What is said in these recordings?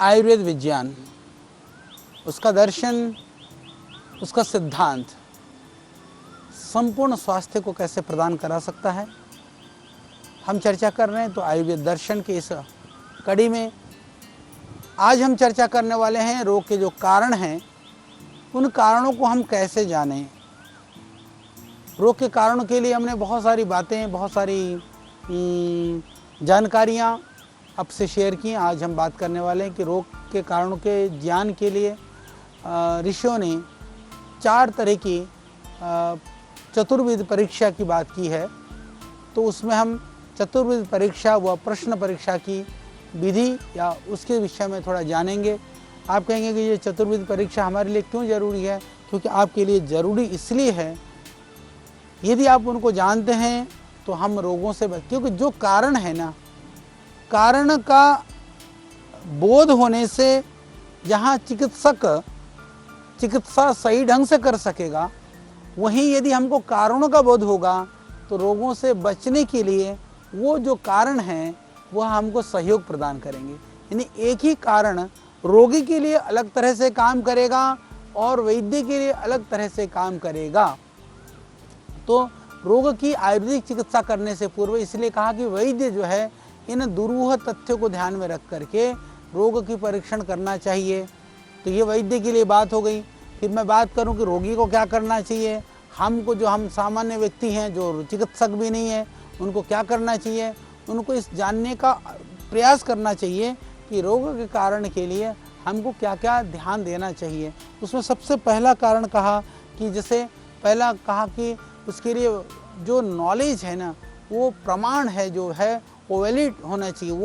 आयुर्वेद विज्ञान, उसका दर्शन, उसका सिद्धांत संपूर्ण स्वास्थ्य को कैसे प्रदान करा सकता है, हम चर्चा कर रहे हैं। तो आयुर्वेद दर्शन के इस कड़ी में आज हम चर्चा करने वाले हैं रोग के जो कारण हैं, उन कारणों को हम कैसे जानें। रोग के कारणों के लिए हमने बहुत सारी बातें, बहुत सारी जानकारियाँ आपसे शेयर की। आज हम बात करने वाले हैं कि रोग के कारणों के ज्ञान के लिए ऋषियों ने 4 तरह की चतुर्विध परीक्षा की बात की है। तो उसमें हम चतुर्विध परीक्षा व प्रश्न परीक्षा की विधि या उसके विषय में थोड़ा जानेंगे। आप कहेंगे कि ये चतुर्विध परीक्षा हमारे लिए क्यों ज़रूरी है? क्योंकि आपके लिए ज़रूरी इसलिए है, यदि आप उनको जानते हैं तो हम रोगों से क्योंकि जो कारण है ना, कारण का बोध होने से जहाँ चिकित्सा सही ढंग से कर सकेगा, वहीं यदि हमको कारणों का बोध होगा तो रोगों से बचने के लिए वो जो कारण हैं वह हमको सहयोग प्रदान करेंगे। यानी एक ही कारण रोगी के लिए अलग तरह से काम करेगा और वैद्य के लिए अलग तरह से काम करेगा। तो रोग की आयुर्वेदिक चिकित्सा करने से पूर्व इसलिए कहा कि वैद्य जो है इन दुरूह तथ्यों को ध्यान में रख करके रोग की परीक्षण करना चाहिए। तो ये वैद्य के लिए बात हो गई। फिर मैं बात करूं कि रोगी को क्या करना चाहिए। हम सामान्य व्यक्ति हैं जो चिकित्सक भी नहीं है, उनको क्या करना चाहिए? उनको इस जानने का प्रयास करना चाहिए कि रोग के कारण के लिए हमको क्या क्या ध्यान देना चाहिए। उसमें सबसे पहला कारण कहा कि जैसे पहला कहा कि उसके लिए जो नॉलेज है ना, वो प्रमाण है जो है वो वैलिड होना चाहिए,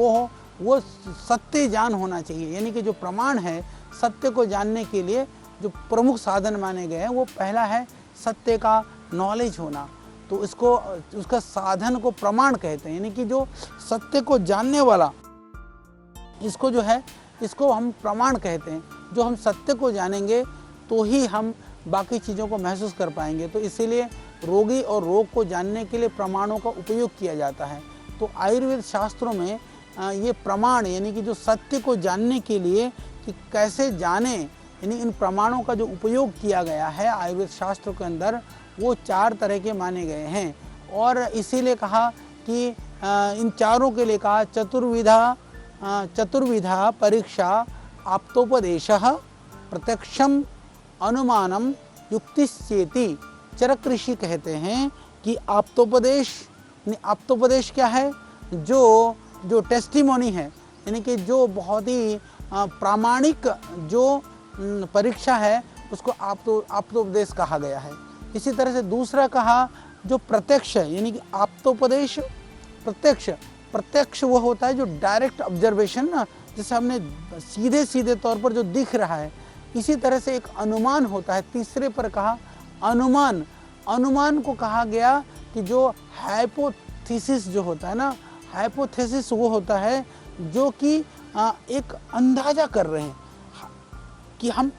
वो सत्य ज्ञान होना चाहिए। यानी कि जो प्रमाण है सत्य को जानने के लिए जो प्रमुख साधन माने गए हैं, वो पहला है सत्य का नॉलेज होना। तो उसका साधन को प्रमाण कहते हैं। यानी कि जो सत्य को जानने वाला, इसको जो है इसको हम प्रमाण कहते हैं। जो हम सत्य को जानेंगे तो ही हम बाकी चीज़ों को महसूस कर पाएंगे। तो इसीलिए रोगी और रोग को जानने के लिए प्रमाणों का उपयोग किया जाता है। तो आयुर्वेद शास्त्रों में ये प्रमाण, यानी कि जो सत्य को जानने के लिए कि कैसे जाने, यानी इन प्रमाणों का जो उपयोग किया गया है आयुर्वेद शास्त्रों के अंदर, वो 4 तरह के माने गए हैं। और इसीलिए कहा कि इन चारों के लिए कहा चतुर्विधा परीक्षा आप्तोपदेशः प्रत्यक्षम अनुमानम युक्तिश्चेति। चरक ऋषि कहते हैं कि आप्तोपदेश क्या है? जो टेस्टिमोनी है, यानी कि जो बहुत ही प्रामाणिक जो परीक्षा है, उसको आप्तोपदेश कहा गया है। इसी तरह से दूसरा कहा जो प्रत्यक्ष है, यानी कि आप्तोपदेश प्रत्यक्ष वो होता है जो डायरेक्ट ऑब्जर्वेशन ना, जैसे हमने सीधे तौर पर जो दिख रहा है। इसी तरह से एक अनुमान होता है। तीसरे पर कहा अनुमान को कहा गया कि जो हाइपोथेसिस जो होता है ना, हाइपोथेसिस वो होता है जो कि एक अंदाजा कर रहे हैं कि हम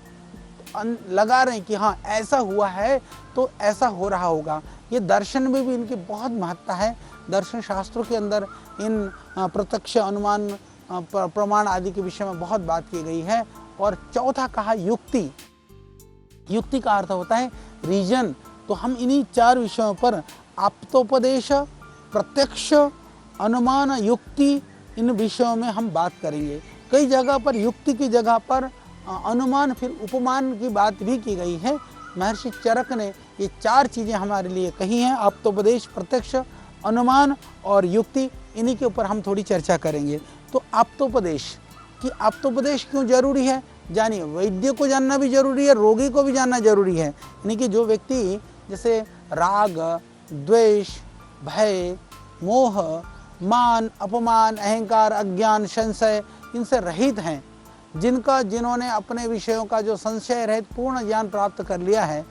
लगा रहे हैं कि हाँ ऐसा हुआ है तो ऐसा हो रहा होगा। ये दर्शन में भी इनकी बहुत महत्ता है। दर्शन शास्त्रों के अंदर इन प्रत्यक्ष, अनुमान, प्रमाण आदि के विषय में बहुत बात की गई है। और चौथा कहा युक्ति का अर्थ होता है रीजन। तो हम इन्हीं 4 विषयों पर आप्तोपदेश, प्रत्यक्ष, अनुमान, युक्ति, इन विषयों में हम बात करेंगे। कई जगह पर युक्ति की जगह पर अनुमान फिर उपमान की बात भी की गई है। महर्षि चरक ने ये 4 चीज़ें हमारे लिए कही हैं, आप्तोपदेश, प्रत्यक्ष, अनुमान और युक्ति। इन्हीं के ऊपर हम थोड़ी चर्चा करेंगे। तो आप्तोपदेश क्यों जरूरी है जानिए। वैद्य को जानना भी जरूरी है, रोगी को भी जानना जरूरी है। यानी कि जो व्यक्ति जैसे राग, द्वेष, भय, मोह, मान, अपमान, अहंकार, अज्ञान, संशय, इनसे रहित हैं, जिन्होंने अपने विषयों का जो संशय रहित पूर्ण ज्ञान प्राप्त कर लिया है,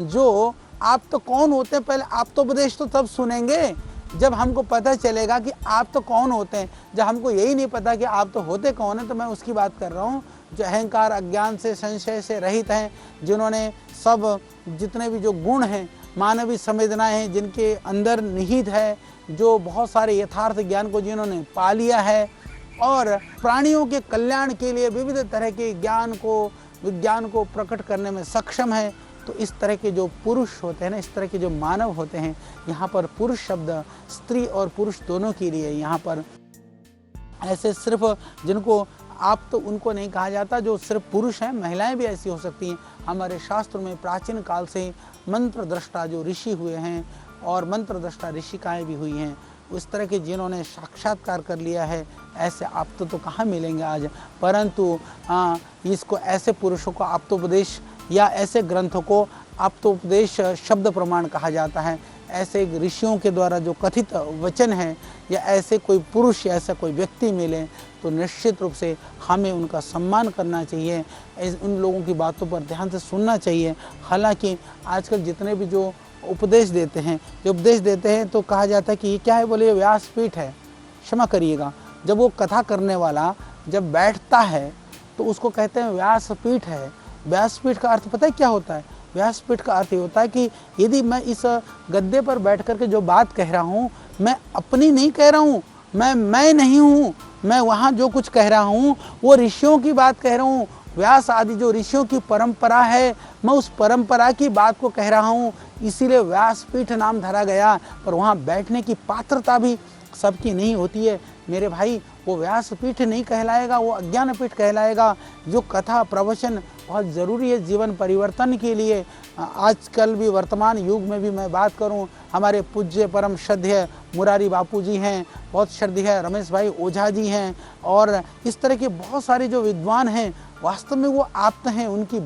जो आप तो कौन होते हैं, पहले आप्तोपदेश तो तब सुनेंगे जब हमको पता चलेगा कि आप तो कौन होते हैं। जब हमको यही नहीं पता कि आप तो होते कौन है, तो मैं उसकी बात कर रहा हूँ जो अहंकार, अज्ञान से, संशय से रहित हैं, जिन्होंने सब जितने भी जो गुण हैं, मानवीय संवेदनाएं हैं जिनके अंदर निहित है, जो बहुत सारे यथार्थ ज्ञान को जिन्होंने पा लिया है, और प्राणियों के कल्याण के लिए विविध तरह के विज्ञान को प्रकट करने में सक्षम है। तो इस तरह के जो पुरुष होते हैं ना, इस तरह के जो मानव होते हैं, यहाँ पर पुरुष शब्द स्त्री और पुरुष दोनों के लिए यहाँ पर ऐसे सिर्फ जिनको आप तो उनको नहीं कहा जाता जो सिर्फ पुरुष हैं, महिलाएं भी ऐसी हो सकती हैं। हमारे शास्त्रों में प्राचीन काल से मंत्र दृष्टा जो ऋषि हुए हैं और मंत्र दृष्टा ऋषिकाएँ भी हुई हैं, उस तरह के जिन्होंने साक्षात्कार कर लिया है, ऐसे आप तो कहाँ मिलेंगे आज। परंतु इसको ऐसे पुरुषों को आप्तोपदेश या ऐसे ग्रंथों को आप्तोपदेश शब्द प्रमाण कहा जाता है। ऐसे ऋषियों के द्वारा जो कथित वचन है या ऐसे कोई पुरुष या ऐसा कोई व्यक्ति मिले तो निश्चित रूप से हमें उनका सम्मान करना चाहिए, उन लोगों की बातों पर ध्यान से सुनना चाहिए। हालांकि आजकल जितने भी जो उपदेश देते हैं तो कहा जाता है कि ये क्या है, बोले व्यासपीठ है। क्षमा करिएगा, जब वो कथा करने वाला जब बैठता है तो उसको कहते हैं व्यासपीठ है। व्यासपीठ का अर्थ पता है क्या होता है? व्यासपीठ का अर्थ ये होता है कि यदि मैं इस गद्दे पर बैठ करके जो बात कह रहा हूँ, मैं अपनी नहीं कह रहा हूँ, मैं नहीं हूँ, मैं वहाँ जो कुछ कह रहा हूँ वो ऋषियों की बात कह रहा हूँ। व्यास आदि जो ऋषियों की परंपरा है, मैं उस परंपरा की बात को कह रहा हूँ, इसीलिए व्यासपीठ नाम धरा गया। पर वहाँ बैठने की पात्रता भी सबकी नहीं होती है मेरे भाई। वो व्यासपीठ नहीं कहलाएगा, वो अज्ञानपीठ कहलाएगा। जो कथा प्रवचन बहुत ज़रूरी है जीवन परिवर्तन के लिए। आजकल भी वर्तमान युग में भी मैं बात करूं, हमारे पूज्य परम श्रद्धेय मुरारी बापू जी हैं, बहुत श्रद्धेय रमेश भाई ओझा जी हैं, और इस तरह के बहुत सारे जो विद्वान हैं, वास्तव में वो आप्त हैं। उनकी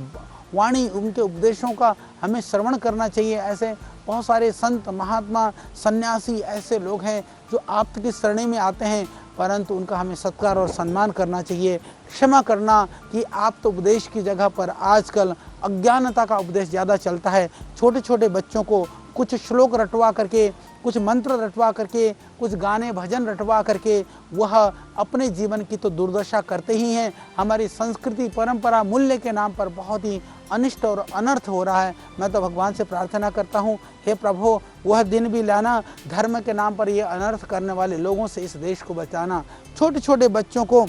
वाणी, उनके उपदेशों का हमें श्रवण करना चाहिए। ऐसे बहुत सारे संत महात्मा सन्यासी ऐसे लोग हैं जो आप्त की श्रेणी में आते हैं, परंतु उनका हमें सत्कार और सम्मान करना चाहिए। क्षमा करना कि आप्त उपदेश की जगह पर आजकल अज्ञानता का उपदेश ज़्यादा चलता है। छोटे छोटे बच्चों को कुछ श्लोक रटवा करके, कुछ मंत्र रटवा करके, कुछ गाने भजन रटवा करके वह अपने जीवन की तो दुर्दशा करते ही हैं। हमारी संस्कृति परंपरा मूल्य के नाम पर बहुत ही अनिष्ट और अनर्थ हो रहा है। मैं तो भगवान से प्रार्थना करता हूँ, हे प्रभु वह दिन भी लाना, धर्म के नाम पर ये अनर्थ करने वाले लोगों से इस देश को बचाना। छोटे छोटे बच्चों को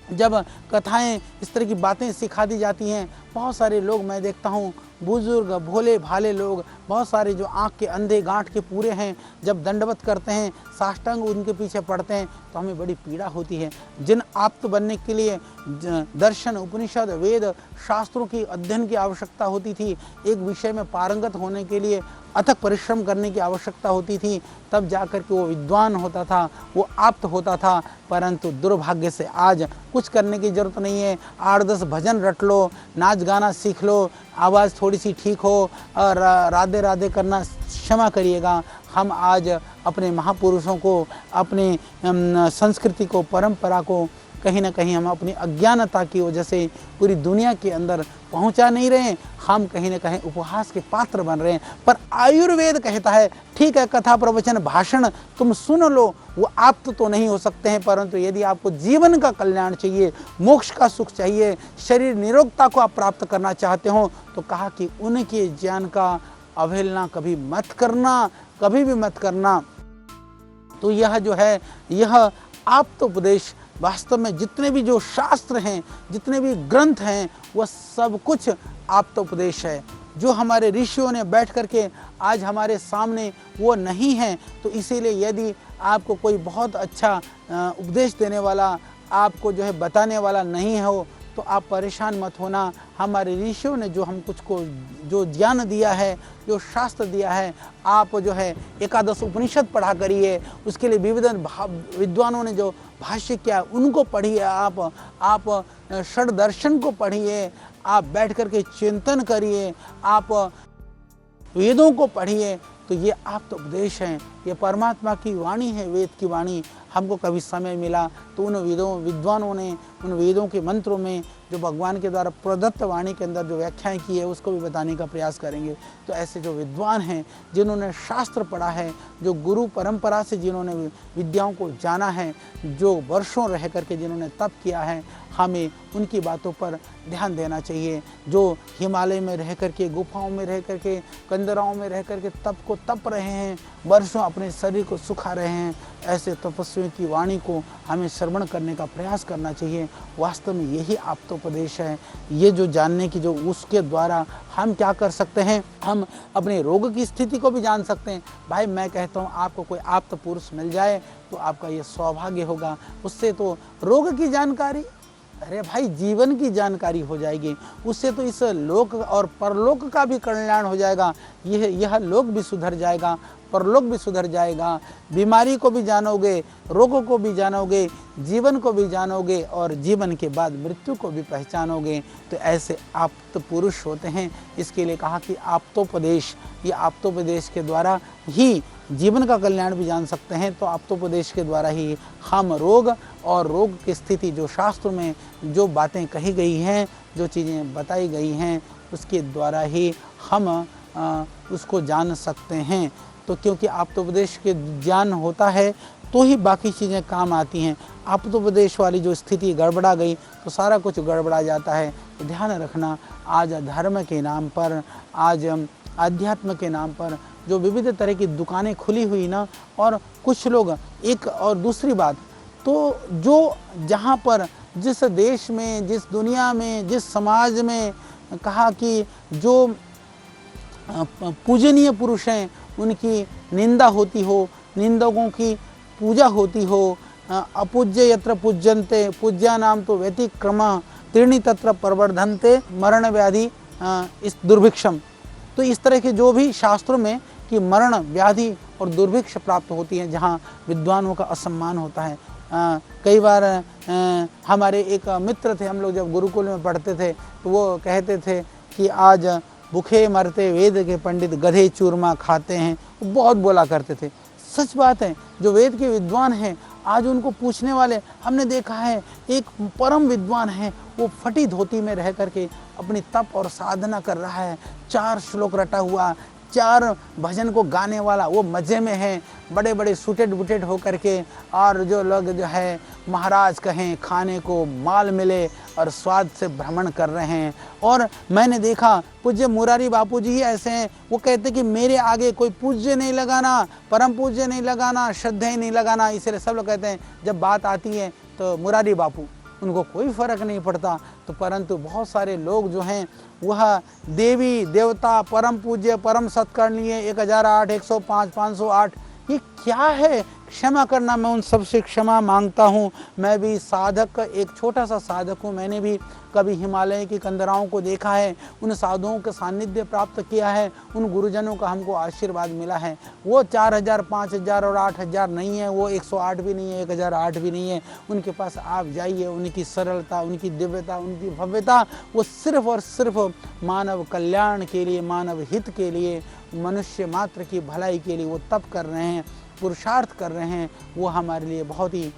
जब कथाएं इस तरह की बातें सिखा दी जाती हैं, बहुत सारे लोग मैं देखता हूँ, बुजुर्ग भोले भाले लोग, बहुत सारे जो आँख के अंधे गांठ के पूरे हैं, जब दंडवत करते हैं, साष्टांग उनके पीछे पड़ते हैं तो हमें बड़ी पीड़ा होती है। जिन आप्त बनने के लिए दर्शन, उपनिषद, वेद, शास्त्रों की अध्ययन की आवश्यकता होती थी, एक विषय में पारंगत होने के लिए अथक परिश्रम करने की आवश्यकता होती थी, तब जाकर के वो विद्वान होता था, वो आप्त होता था। परंतु दुर्भाग्य से आज कुछ करने की ज़रूरत नहीं है। 8-10 भजन रट लो, नाच गाना सीख लो, आवाज़ थोड़ी सी ठीक हो और राधे राधे करना, क्षमा करिएगा, हम आज अपने महापुरुषों को, अपने संस्कृति को, परंपरा को कहीं ना कहीं हम अपनी अज्ञानता की वजह से पूरी दुनिया के अंदर पहुंचा नहीं रहे। हम कहीं ना कहीं उपहास के पात्र बन रहे हैं। पर आयुर्वेद कहता है ठीक है, कथा प्रवचन भाषण तुम सुन लो, वो आप तो नहीं हो सकते हैं, परंतु यदि आपको जीवन का कल्याण चाहिए, मोक्ष का सुख चाहिए, शरीर निरोगता को आप प्राप्त करना चाहते हो, तो कहा कि उनके ज्ञान का अवहेलना कभी मत करना, कभी भी मत करना। तो यह जो है, यह आप्तोपदेश वास्तव में जितने भी जो शास्त्र हैं, जितने भी ग्रंथ हैं, वह सब कुछ आप्तोपदेश है। जो हमारे ऋषियों ने बैठ करके आज हमारे सामने वो नहीं है। तो इसीलिए यदि आपको कोई बहुत अच्छा उपदेश देने वाला, आपको जो है बताने वाला नहीं हो, तो आप परेशान मत होना। हमारे ऋषियों ने जो हम कुछ को जो ज्ञान दिया है, जो शास्त्र दिया है, आप जो है 11 उपनिषद पढ़ा करिए, उसके लिए विविध विद्वानों ने जो भाष्य किया उनको पढ़िए, आप षड दर्शन को पढ़िए, आप बैठ कर के चिंतन करिए, आप वेदों को पढ़िए। तो ये आप्त उपदेश हैं, ये परमात्मा की वाणी है, वेद की वाणी। हमको कभी समय मिला तो उन विद्वानों ने उन वेदों के मंत्रों में जो भगवान के द्वारा प्रदत्त वाणी के अंदर जो व्याख्याएं की है उसको भी बताने का प्रयास करेंगे। तो ऐसे जो विद्वान हैं, जिन्होंने शास्त्र पढ़ा है, जो गुरु परंपरा से जिन्होंने विद्याओं को जाना है, जो वर्षों रह करके जिन्होंने तप किया है, हमें उनकी बातों पर ध्यान देना चाहिए। जो हिमालय में रह करके, गुफाओं में रह करके, कंदराओं में रह करके तप को तप रहे हैं, वर्षों अपने शरीर को सुखा रहे हैं, ऐसे तपस्वियों की वाणी को हमें श्रवण करने का प्रयास करना चाहिए। वास्तव में यही आप्तोपदेश है। ये जो जानने की जो उसके द्वारा हम क्या कर सकते हैं, हम अपने रोग की स्थिति को भी जान सकते हैं। भाई मैं कहता हूँ आपको कोई आप्त पुरुष मिल जाए तो आपका ये सौभाग्य होगा। उससे तो रोग की जानकारी, अरे भाई जीवन की जानकारी हो जाएगी। उससे तो इस लोक और परलोक का भी कल्याण हो जाएगा। यह लोक भी सुधर जाएगा, परलोक भी सुधर जाएगा। बीमारी को भी जानोगे, रोगों को भी जानोगे, जीवन को भी जानोगे और जीवन के बाद मृत्यु को भी पहचानोगे। तो ऐसे आप्त पुरुष होते हैं। इसके लिए कहा कि आप्तोपदेश, ये आप्तोपदेश के द्वारा ही जीवन का कल्याण भी जान सकते हैं। तो आप्तोपदेश के द्वारा ही हम रोग और रोग की स्थिति, जो शास्त्र में जो बातें कही गई हैं, जो चीज़ें बताई गई हैं, उसके द्वारा ही हम उसको जान सकते हैं। तो क्योंकि आप्तोपदेश के ज्ञान होता है तो ही बाकी चीज़ें काम आती हैं। आप्तोपदेश वाली जो स्थिति गड़बड़ा गई तो सारा कुछ गड़बड़ा जाता है। तो ध्यान रखना, आज धर्म के नाम पर, आज अध्यात्म के नाम पर जो विविध तरह की दुकानें खुली हुई ना, और कुछ लोग, एक और दूसरी बात तो जो जहाँ पर जिस देश में, जिस दुनिया में, जिस समाज में कहा कि जो पूजनीय पुरुष हैं उनकी निंदा होती हो, निंदकों की पूजा होती हो, अपूज्य यत्र पूज्यन्ते पूज्या नाम तो व्यतिक्रम त्रीणि तत्र प्रवर्धन्ते मरण व्याधि इस दुर्भिक्षम। तो इस तरह के जो भी शास्त्रों में कि मरण व्याधि और दुर्भिक्ष प्राप्त होती है, जहाँ विद्वानों का असम्मान होता है। कई बार हमारे एक मित्र थे, हम लोग जब गुरुकुल में पढ़ते थे तो वो कहते थे कि आज भूखे मरते वेद के पंडित गधे चूरमा खाते हैं। वो बहुत बोला करते थे। सच बात है, जो वेद के विद्वान हैं आज उनको पूछने वाले हमने देखा है। एक परम विद्वान है, वो फटी धोती में रह करके अपनी तप और साधना कर रहा है। 4 श्लोक रटा हुआ, 4 भजन को गाने वाला, वो मज़े में है, बड़े बड़े सूटेड बुटेड होकर के। और जो लोग जो है महाराज कहें, खाने को माल मिले और स्वाद से भ्रमण कर रहे हैं। और मैंने देखा पूज्य मुरारी बापू जी ही ऐसे हैं, वो कहते कि मेरे आगे कोई पूज्य नहीं लगाना, परम पूज्य नहीं लगाना, श्रद्धेय नहीं लगाना। इसलिए सब लोग कहते हैं जब बात आती है तो मुरारी बापू, उनको कोई फर्क नहीं पड़ता। तो परंतु बहुत सारे लोग जो हैं वह देवी देवता, परम पूज्य, परम सत्कर्णीय, 1008, 105, 508, ये क्या है? क्षमा करना, मैं उन सबसे क्षमा मांगता हूँ। मैं भी साधक, एक छोटा सा साधक हूँ। मैंने भी कभी हिमालय की कंदराओं को देखा है, उन साधुओं के सानिध्य प्राप्त किया है, उन गुरुजनों का हमको आशीर्वाद मिला है। वो 4000, 5000 और 8000 नहीं है, वो 108 भी नहीं है, 1008 भी नहीं है। उनके पास आप जाइए, उनकी सरलता, उनकी दिव्यता, उनकी भव्यता, वो सिर्फ और सिर्फ मानव कल्याण के लिए, मानव हित के लिए, मनुष्य मात्र की भलाई के लिए वो तप कर रहे हैं, पुरुषार्थ कर रहे हैं। वो हमारे लिए बहुत ही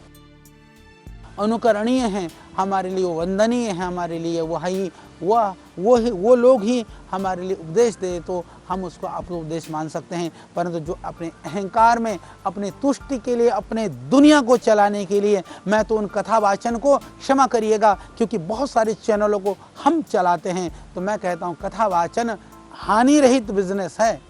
अनुकरणीय हैं, हमारे लिए वंदनीय है, हमारे लिए वो लोग ही हमारे लिए उपदेश दे तो हम उसको उपदेश मान सकते हैं। परंतु जो अपने अहंकार में, अपने तुष्टि के लिए, अपने दुनिया को चलाने के लिए, मैं तो उन कथावाचन को क्षमा करिएगा, क्योंकि बहुत सारे चैनलों को हम चलाते हैं। तो मैं कहता हूँ कथावाचन हानि रहित बिजनेस है।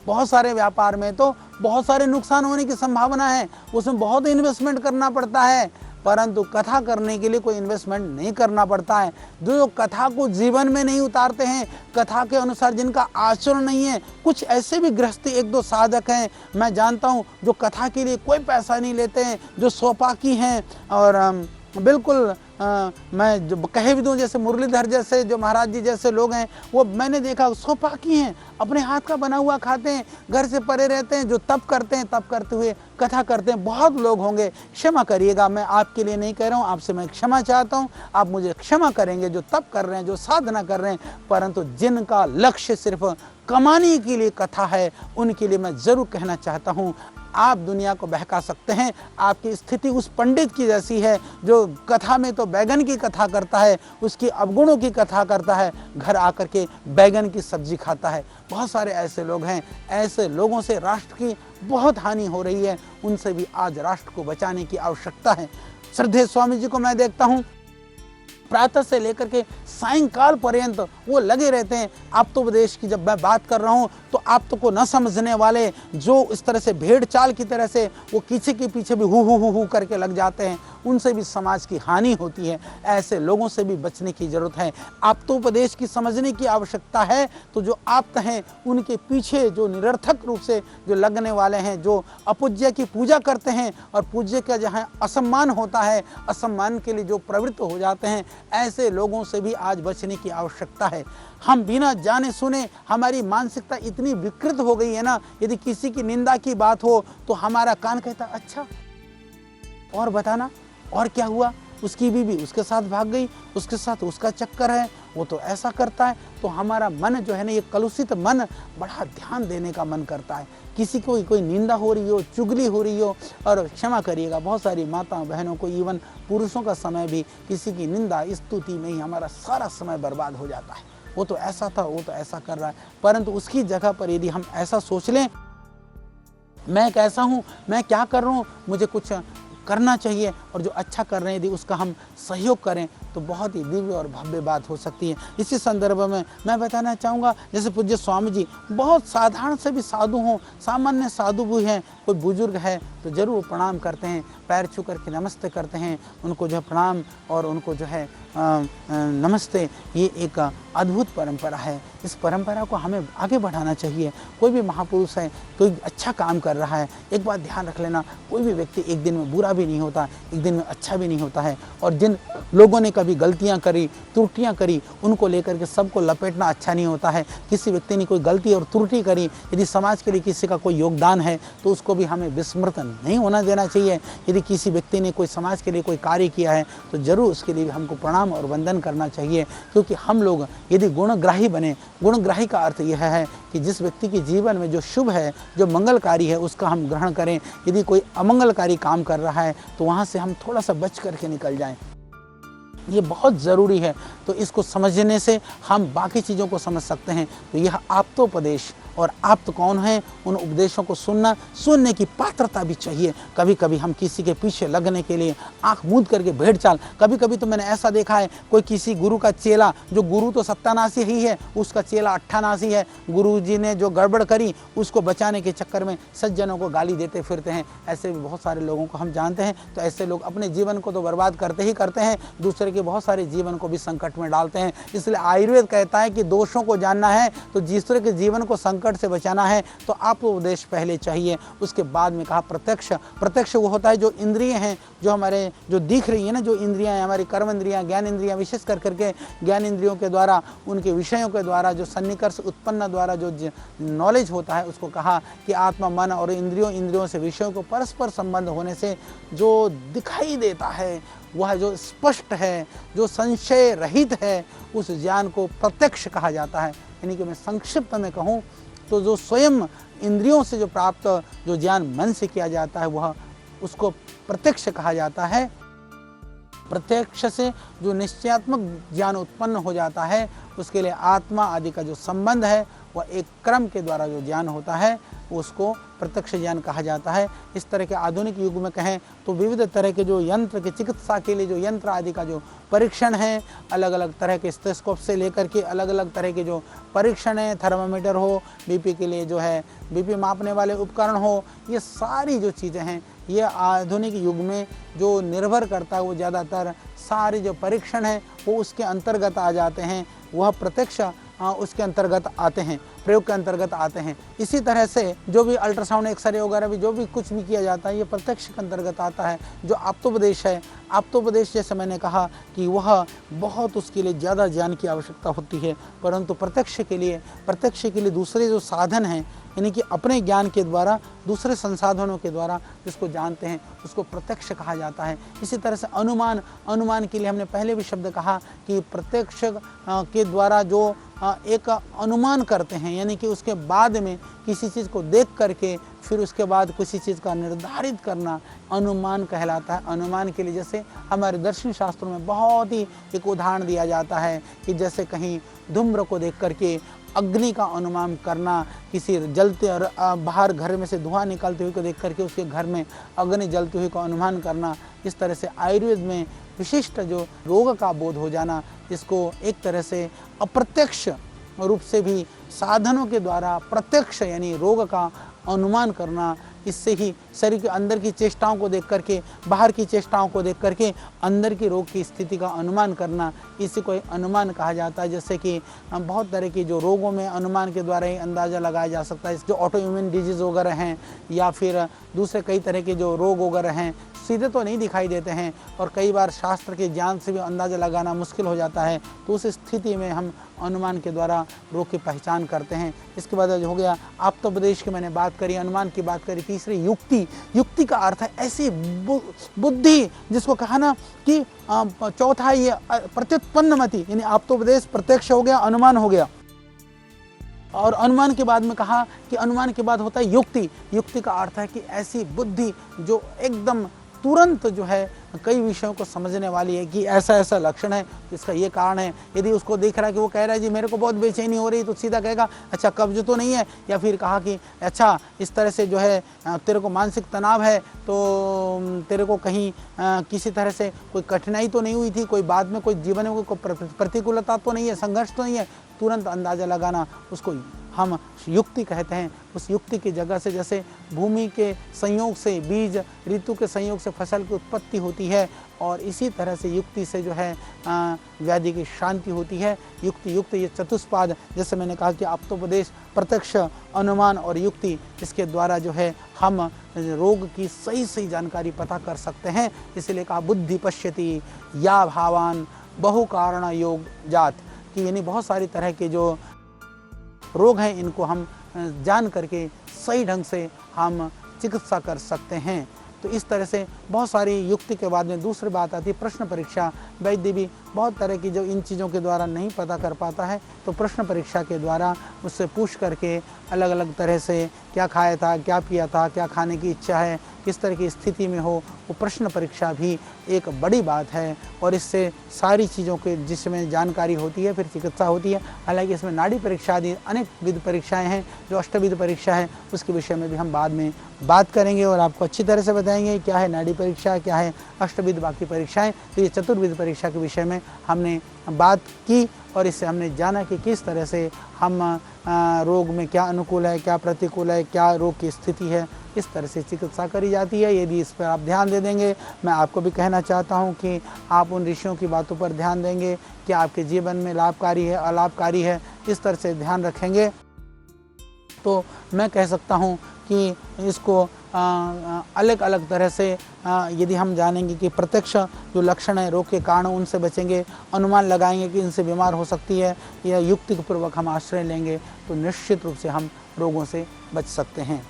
बहुत सारे व्यापार में तो बहुत सारे नुकसान होने की संभावना है, उसमें बहुत इन्वेस्टमेंट करना पड़ता है। परंतु कथा करने के लिए कोई इन्वेस्टमेंट नहीं करना पड़ता है। जो कथा को जीवन में नहीं उतारते हैं, कथा के अनुसार जिनका आचरण नहीं है, कुछ ऐसे भी गृहस्थी 1-2 साधक हैं मैं जानता हूँ जो कथा के लिए कोई पैसा नहीं लेते हैं, जो स्वपाकी हैं। और बिल्कुल मैं जो कहे भी दूँ, जैसे मुरलीधर जैसे जो महाराज जी जैसे लोग हैं, वो मैंने देखा स्वपाकी हैं, अपने हाथ का बना हुआ खाते हैं, घर से परे रहते हैं, जो तप करते हैं, तप करते हुए कथा करते हैं। बहुत लोग होंगे, क्षमा करिएगा, मैं आपके लिए नहीं कह रहा हूँ, आपसे मैं क्षमा चाहता हूँ, आप मुझे क्षमा करेंगे जो तप कर रहे हैं, जो साधना कर रहे हैं। परंतु जिनका लक्ष्य सिर्फ कमाने के लिए कथा है, उनके लिए मैं ज़रूर कहना चाहता हूँ, आप दुनिया को बहका सकते हैं। आपकी स्थिति उस पंडित की जैसी है जो कथा में तो बैगन की कथा करता है, उसकी अवगुणों की कथा करता है, घर आकर के बैगन की सब्जी खाता है। बहुत सारे ऐसे लोग हैं। ऐसे लोगों से राष्ट्र की बहुत हानि हो रही है, उनसे भी आज राष्ट्र को बचाने की आवश्यकता है। श्रद्धेय स्वामी जी को मैं देखता हूँ, प्रातः से लेकर के सायंकाल पर्यंत वो लगे रहते हैं। आप्तोपदेश की जब मैं बात कर रहा हूँ तो आप तो को न समझने वाले जो इस तरह से भेड़ चाल की तरह से वो किसी के पीछे भी हु करके लग जाते हैं, उनसे भी समाज की हानि होती है। ऐसे लोगों से भी बचने की जरूरत है। आप्तोपदेश की समझने की आवश्यकता है। तो जो आप्त हैं उनके पीछे जो निरर्थक रूप से जो लगने वाले हैं, जो अपूज्य की पूजा करते हैं और पूज्य का जहाँ असम्मान होता है, असम्मान के लिए जो प्रवृत्त हो जाते हैं, ऐसे लोगों से भी आज बचने की आवश्यकता है। हम बिना जाने सुने, हमारी मानसिकता इतनी विकृत हो गई है ना, यदि किसी की निंदा की बात हो तो हमारा कान कहता अच्छा और बताना और क्या हुआ, उसकी बीवी उसके साथ भाग गई, उसके साथ उसका चक्कर है, वो तो ऐसा करता है। तो हमारा मन जो है ना, ये कलुषित मन बड़ा ध्यान देने का मन करता है। किसी को कोई निंदा हो रही हो, चुगली हो रही हो, और क्षमा करिएगा बहुत सारी माताओं बहनों को, इवन पुरुषों का समय भी किसी की निंदा स्तुति में ही हमारा सारा समय बर्बाद हो जाता है। वो तो ऐसा था, वो तो ऐसा कर रहा है। परंतु उसकी जगह पर यदि हम ऐसा सोच लें, मैं कैसा हूँ, मैं क्या कर रहा हूँ, मुझे कुछ करना चाहिए, और जो अच्छा कर रहे हैं यदि उसका हम सहयोग करें तो बहुत ही दिव्य और भव्य बात हो सकती है। इसी संदर्भ में मैं बताना चाहूँगा, जैसे पूज्य स्वामी जी बहुत साधारण से भी साधु हों, सामान्य साधु भी हैं, कोई बुजुर्ग है तो जरूर प्रणाम करते हैं, पैर छू करके नमस्ते करते हैं, उनको जो है प्रणाम और उनको जो है नमस्ते। ये एक अद्भुत परंपरा है। इस परंपरा को हमें आगे बढ़ाना चाहिए। कोई भी महापुरुष है, कोई अच्छा काम कर रहा है, एक बात ध्यान रख लेना, कोई भी व्यक्ति एक दिन में बुरा भी नहीं होता, एक दिन में अच्छा भी नहीं होता है। और जिन लोगों ने कभी गलतियां करी, त्रुटियां करी, उनको लेकर के सबको लपेटना अच्छा नहीं होता है। किसी व्यक्ति ने कोई गलती और त्रुटि करी, यदि समाज के लिए किसी का कोई योगदान है तो उसको भी हमें विस्मृत नहीं होना देना चाहिए। यदि किसी व्यक्ति ने कोई समाज के लिए कोई कार्य किया है तो जरूर उसके लिए हमको प्रणाम और वंदन करना चाहिए, क्योंकि हम लोग यदि गुणग्राही बने, गुणग्राही का अर्थ यह है कि जिस व्यक्ति के जीवन में जो शुभ है, जो मंगलकारी है, उसका हम ग्रहण करें। यदि कोई अमंगलकारी काम कर रहा है तो वहाँ से हम थोड़ा सा बच करके निकल जाएं। ये बहुत ज़रूरी है। तो इसको समझने से हम बाकी चीज़ों को समझ सकते हैं। तो यह आप्तोपदेश, और आप्त कौन है, उन उपदेशों को सुनने की पात्रता भी चाहिए। कभी कभी हम किसी के पीछे लगने के लिए आंख मूंद करके भेड़ चाल, कभी कभी तो मैंने ऐसा देखा है, कोई किसी गुरु का चेला, जो गुरु तो सत्यानाशी ही है, उसका चेला अट्ठानाशी है, गुरुजी ने जो गड़बड़ करी उसको बचाने के चक्कर में सज्जनों को गाली देते फिरते हैं। ऐसे भी बहुत सारे लोगों को हम जानते हैं। तो ऐसे लोग अपने जीवन को तो बर्बाद करते ही करते हैं, दूसरे के बहुत सारे जीवन को भी संकट में डालते हैं। इसलिए आयुर्वेद कहता है कि दोषों को जानना है तो दूसरे के जीवन को संकट से बचाना है तो आपको उपदेश पहले चाहिए। उसके बाद में कहा प्रत्यक्ष। प्रत्यक्ष वो होता है जो इंद्रिय हैं, जो हमारे जो दिख रही है ना, जो इंद्रियां हैं, हमारी कर्म इंद्रियां, ज्ञान इंद्रियां, विशेष करके ज्ञान इंद्रियों के द्वारा, उनके विषयों के द्वारा जो सन्निकर्ष उत्पन्न द्वारा जो नॉलेज होता है, उसको कहा कि आत्मा, मन और इंद्रियों से विषयों को परस्पर संबंध होने से जो दिखाई देता है, वह जो स्पष्ट है, जो संशय रहित है, उस ज्ञान को प्रत्यक्ष कहा जाता है। यानी कि मैं संक्षिप्त में कहूँ तो जो स्वयं इंद्रियों से जो प्राप्त जो ज्ञान मन से किया जाता है, वह उसको प्रत्यक्ष कहा जाता है। प्रत्यक्ष से जो निश्चयात्मक ज्ञान उत्पन्न हो जाता है, उसके लिए आत्मा आदि का जो संबंध है, वह एक क्रम के द्वारा जो ज्ञान होता है, उसको प्रत्यक्ष ज्ञान कहा जाता है। इस तरह के आधुनिक युग में कहें तो विविध तरह के जो यंत्र के चिकित्सा के लिए जो यंत्र आदि का जो परीक्षण है, अलग अलग तरह के स्टेथोस्कोप से लेकर के अलग अलग तरह के जो परीक्षण है, थर्मामीटर हो, बीपी के लिए जो है बीपी मापने वाले उपकरण हो, ये सारी जो चीज़ें हैं, ये आधुनिक युग में जो निर्भर करता है, वो ज़्यादातर सारे जो परीक्षण हैं वो उसके अंतर्गत आ जाते हैं। वह प्रत्यक्ष उसके अंतर्गत आते हैं, प्रयोग के अंतर्गत आते हैं। इसी तरह से जो भी अल्ट्रासाउंड, एक्सरे वगैरह भी जो भी कुछ भी किया जाता है, ये प्रत्यक्ष के अंतर्गत आता है। जो आप्तोपदेश है, आप्तोपदेश जैसे मैंने कहा कि वह बहुत उसके लिए ज़्यादा ज्ञान की आवश्यकता होती है, परंतु प्रत्यक्ष के लिए दूसरे जो साधन हैं, यानी कि अपने ज्ञान के द्वारा, दूसरे संसाधनों के द्वारा जिसको जानते हैं, उसको प्रत्यक्ष कहा जाता है। इसी तरह से अनुमान के लिए हमने पहले भी शब्द कहा कि प्रत्यक्ष के द्वारा जो एक अनुमान करते हैं, यानी कि उसके बाद में किसी चीज़ को देख करके फिर उसके बाद किसी चीज़ का निर्धारित करना अनुमान कहलाता है। अनुमान के लिए जैसे हमारे दर्शन शास्त्रों में बहुत ही एक उदाहरण दिया जाता है कि जैसे कहीं धूम्र को देख करके अग्नि का अनुमान करना, किसी जलते और बाहर घर में से धुआं निकलते हुए को देख करके उसके घर में अग्नि जलते हुए का अनुमान करना। इस तरह से आयुर्वेद में विशिष्ट जो रोग का बोध हो जाना, इसको एक तरह से अप्रत्यक्ष रूप से भी साधनों के द्वारा प्रत्यक्ष यानी रोग का अनुमान करना, इससे ही शरीर के अंदर की चेष्टाओं को देख करके, बाहर की चेष्टाओं को देख करके अंदर की रोग की स्थिति का अनुमान करना, इसी को अनुमान कहा जाता है। जैसे कि बहुत तरह की जो रोगों में अनुमान के द्वारा ही अंदाज़ा लगाया जा सकता है। जो ऑटो इम्यून डिजीज़ वगैरह हैं या फिर दूसरे कई तरह के जो रोग वगैरह हैं, सीधे तो नहीं दिखाई देते हैं और कई बार शास्त्र के ज्ञान से भी अंदाज़ा लगाना मुश्किल हो जाता है। तो उस स्थिति में हम अनुमान के द्वारा रोग की पहचान करते हैं। इसके बाद जो हो गया आप्तोपदेश की मैंने बात करी, अनुमान की बात करी। तीसरी युक्ति, युक्ति का अर्थ है ऐसी बुद्धि जिसको कहा ना कि चौथा ये प्रत्युत्पन्नमति, यानी आप्तोपदेश प्रत्यक्ष हो गया, अनुमान हो गया। और अनुमान के बाद में कहा कि अनुमान के बाद होता है युक्ति। युक्ति का अर्थ है कि ऐसी बुद्धि जो एकदम तुरंत जो है कई विषयों को समझने वाली है कि ऐसा ऐसा लक्षण है, इसका ये कारण है। यदि उसको देख रहा है कि वो कह रहा है जी मेरे को बहुत बेचैनी हो रही, तो सीधा कहेगा अच्छा कब्ज तो नहीं है, या फिर कहा कि अच्छा इस तरह से जो है तेरे को मानसिक तनाव है, तो तेरे को कहीं किसी तरह से कोई कठिनाई तो नहीं हुई थी, कोई बाद में कोई जीवन में कोई प्रतिकूलता तो नहीं है, संघर्ष तो नहीं है। तुरंत अंदाज़ा लगाना उसको हम युक्ति कहते हैं। उस युक्ति की जगह से जैसे भूमि के संयोग से बीज, ऋतु के संयोग से फसल की उत्पत्ति होती है, और इसी तरह से युक्ति से जो है व्याधि की शांति होती है। युक्ति युक्त ये चतुष्पाद, जैसे मैंने कहा कि आप्तोपदेश, प्रत्यक्ष, अनुमान और युक्ति, इसके द्वारा जो है हम रोग की सही सही जानकारी पता कर सकते हैं। इसलिए कहा बुद्धि पश्यति या भावान बहु कारण योग जात, कि यानी बहुत सारी तरह के जो रोग हैं इनको हम जान करके सही ढंग से हम चिकित्सा कर सकते हैं। तो इस तरह से बहुत सारी युक्ति के बाद में दूसरी बात आती है प्रश्न परीक्षा। वैद्य भी बहुत तरह की जो इन चीज़ों के द्वारा नहीं पता कर पाता है, तो प्रश्न परीक्षा के द्वारा उससे पूछ करके अलग अलग तरह से क्या खाया था, क्या पिया था, क्या खाने की इच्छा है, किस तरह की स्थिति में हो, वो प्रश्न परीक्षा भी एक बड़ी बात है। और इससे सारी चीज़ों के जिसमें जानकारी होती है फिर चिकित्सा होती है। हालांकि इसमें नाड़ी परीक्षा आदि अनेक विध परीक्षाएं हैं, जो अष्टविध परीक्षा है उसके विषय में भी हम बाद में बात करेंगे और आपको अच्छी तरह से बताएंगे क्या है नाड़ी परीक्षा, क्या है अष्टविध बाकी परीक्षाएं। तो ये चतुर्विध परीक्षा के विषय में हमने बात की और इससे हमने जाना कि किस तरह से हम रोग में क्या अनुकूल है, क्या प्रतिकूल है, क्या रोग की स्थिति है, इस तरह से चिकित्सा करी जाती है। यदि इस पर आप ध्यान दे देंगे, मैं आपको भी कहना चाहता हूं कि आप उन ऋषियों की बातों पर ध्यान देंगे कि आपके जीवन में लाभकारी है, अलाभकारी है, इस तरह से ध्यान रखेंगे, तो मैं कह सकता हूं कि इसको अलग अलग तरह से यदि हम जानेंगे कि प्रत्यक्ष जो लक्षण है रोग के कारण, उनसे बचेंगे, अनुमान लगाएंगे कि इनसे बीमार हो सकती है, या युक्तिपूर्वक हम आश्रय लेंगे, तो निश्चित रूप से हम रोगों से बच सकते हैं।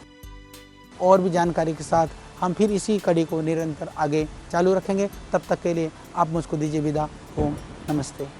और भी जानकारी के साथ हम फिर इसी कड़ी को निरंतर आगे चालू रखेंगे। तब तक के लिए आप मुझको दीजिए विदा। ओम नमस्ते।